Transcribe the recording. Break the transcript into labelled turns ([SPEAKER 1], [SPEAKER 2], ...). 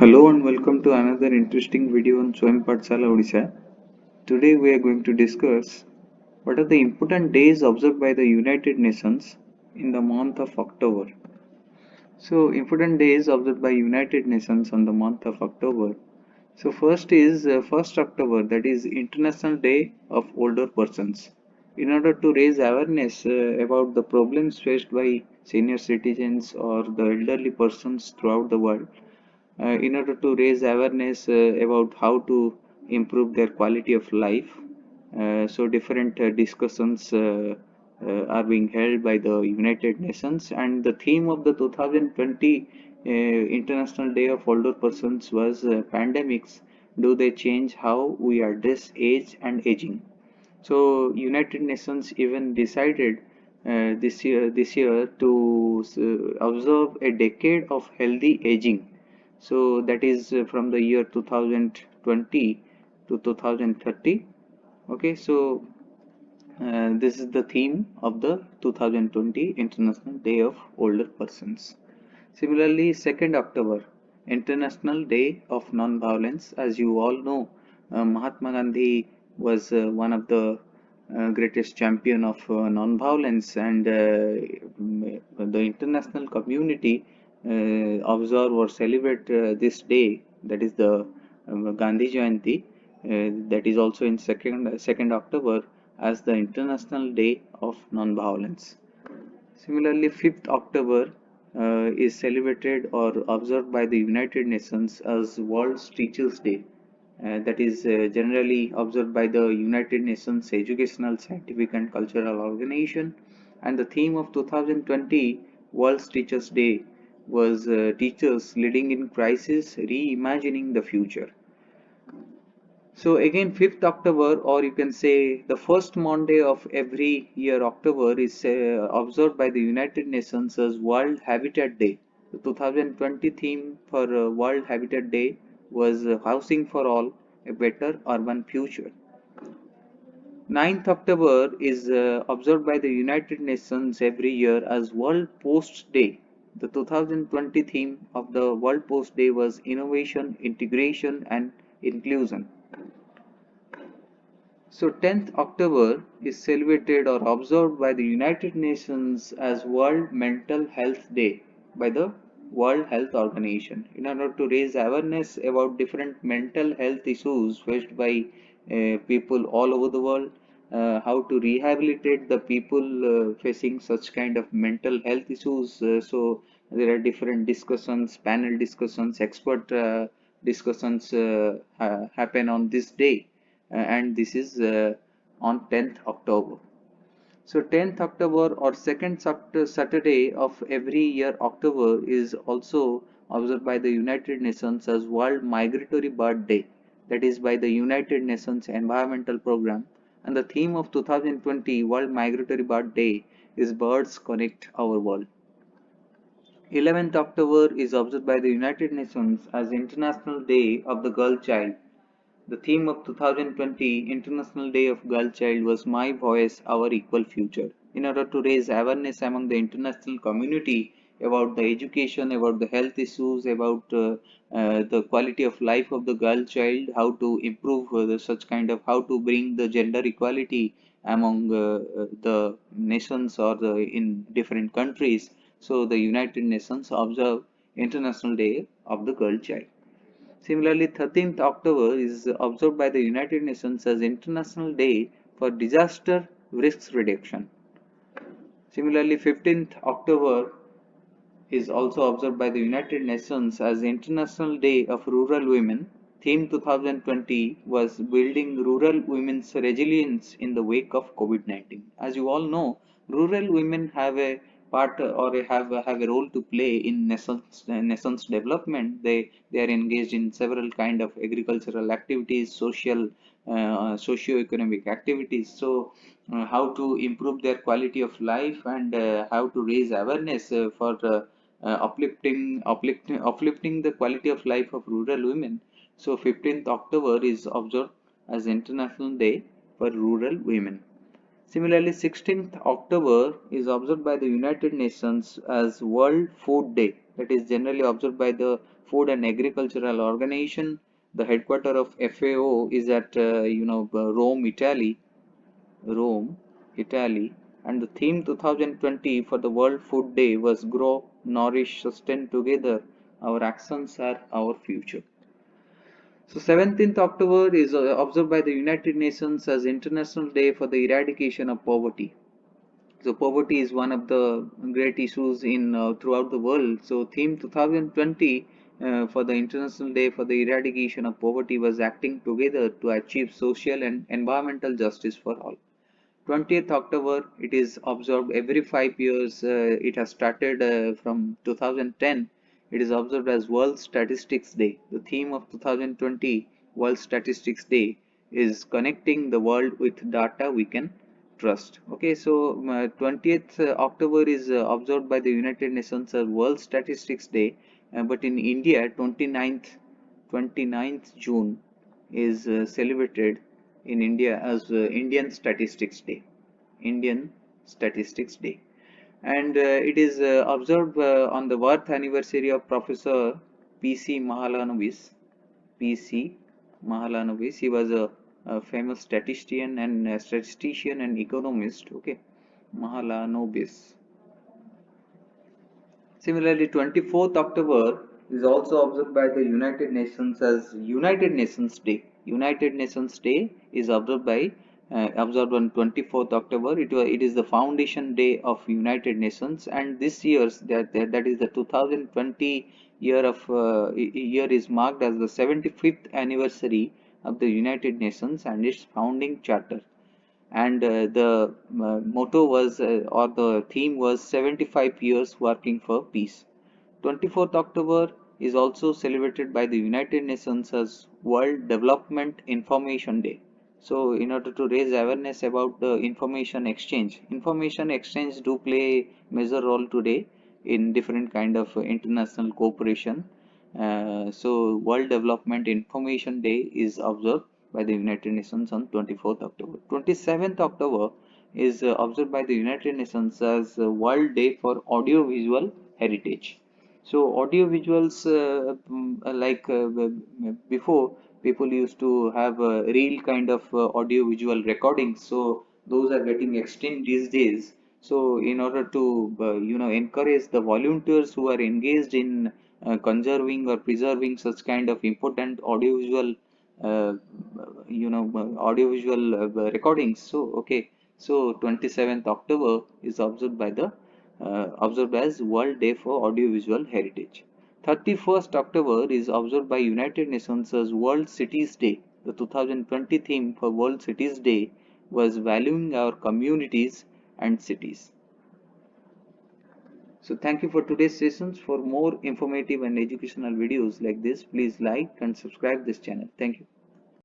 [SPEAKER 1] Hello and welcome to another interesting video on Swam Pathshala Odisha. Today we are going to discuss what are the important days observed by the United Nations in the month of October. So important days observed by United Nations on the month of October. So first is 1st October, that is International Day of Older Persons. In order to raise awareness about the problems faced by senior citizens or the elderly persons throughout the world, in order to raise awareness about how to improve their quality of life. So different discussions are being held by the United Nations, and the theme of the 2020 International Day of Older Persons was pandemics. Do they change how we address age and aging? So United Nations even decided this year to observe a decade of healthy aging. So that is from the year 2020 to 2030. Okay, so this is the theme of the 2020 International Day of Older Persons. Similarly, 2nd October, International Day of Non-Violence. As you all know, Mahatma Gandhi was one of the greatest champion of non-violence, and the international community observe or celebrate this day, that is the Gandhi Jayanti, that is also in 2nd October, as the International Day of Non-Violence. Similarly, 5th October is celebrated or observed by the United Nations as World Teachers' Day. That is generally observed by the United Nations Educational, Scientific and Cultural Organization. And the theme of 2020 World Teachers' Day was Teachers Leading in Crisis, Reimagining the Future. So again, 5th October, or you can say the first Monday of every year, October, is observed by the United Nations as World Habitat Day. The 2020 theme for World Habitat Day was Housing for All, a Better Urban Future. 9th October is observed by the United Nations every year as World Post Day. The 2020 theme of the World Post Day was Innovation, Integration and Inclusion. So 10th October is celebrated or observed by the United Nations as World Mental Health Day by the World Health Organization, in order to raise awareness about different mental health issues faced by people all over the world, how to rehabilitate the people facing such kind of mental health issues. So there are different discussions, panel discussions, expert discussions happen on this day, and this is on 10th October. So 10th October or second Saturday of every year October is also observed by the United Nations as World Migratory Bird Day, that is by the United Nations Environmental Program, and the theme of 2020 World Migratory Bird Day is Birds Connect Our World. 11th October is observed by the United Nations as International Day of the Girl Child. The theme of 2020 International Day of Girl Child was My Voice, Our Equal Future, in order to raise awareness among the international community about the education, about the health issues, about the quality of life of the girl child, how to improve such kind of, how to bring the gender equality among the nations or in different countries. So the United Nations observe International Day of the Girl Child. Similarly, 13th October is observed by the United Nations as International Day for Disaster Risk Reduction. Similarly, 15th October is also observed by the United Nations as International Day of Rural Women. Theme 2020 was Building Rural Women's Resilience in the Wake of COVID-19. As you all know, rural women have a part or have a role to play in nation's development. They are engaged in several kind of agricultural activities, socio-economic activities. So how to improve their quality of life, and how to raise awareness for uplifting the quality of life of rural women. So 15th October is observed as International Day for Rural Women. Similarly, 16th October is observed by the United Nations as World Food Day. That is generally observed by the Food and Agricultural Organization. The headquarters of FAO is at Rome, Italy. Rome, Italy. And the theme 2020 for the World Food Day was Grow, Nourish, Sustain Together. Our actions are our future. So 17th October is observed by the United Nations as International Day for the Eradication of Poverty. So poverty is one of the great issues in throughout the world. So theme 2020 for the International Day for the Eradication of Poverty was acting together to achieve social and environmental justice for all. 20th October, it is observed every 5 years. It has started from 2010. It is observed as World Statistics Day. The theme of 2020 World Statistics Day is connecting the world with data we can trust. Okay, so 20th October is observed by the United Nations as World Statistics Day, but in India, 29th June is celebrated in India as Indian Statistics Day. Indian Statistics Day. And it is observed on the birth anniversary of Professor P.C. Mahalanobis. P.C. Mahalanobis. He was a famous statistician and economist. Okay, Mahalanobis. Similarly, 24th October is also observed by the United Nations as United Nations Day. United Nations Day is observed on 24th October. It is the foundation day of United Nations, and this year's that is the 2020 year is marked as the 75th anniversary of the United Nations and its founding charter. And the motto was or the theme was 75 years working for peace. 24th October is also celebrated by the United Nations as World Development Information Day. So in order to raise awareness about the information exchange do play major role today in different kind of international cooperation. So World Development Information Day is observed by the United Nations on 24th October. 27th October is observed by the United Nations as World Day for Audiovisual Heritage. So audio visuals before, people used to have a real kind of audio visual recordings. So those are getting extinct these days. So in order to encourage the volunteers who are engaged in conserving or preserving such kind of important audiovisual uh, audiovisual recordings. So okay, so 27th October is observed as World Day for Audiovisual Heritage. 31st October is observed by United Nations as World Cities Day. The 2020 theme for World Cities Day was valuing our communities and cities. So thank you for today's sessions. For more informative and educational videos like this, please like and subscribe this channel. Thank you.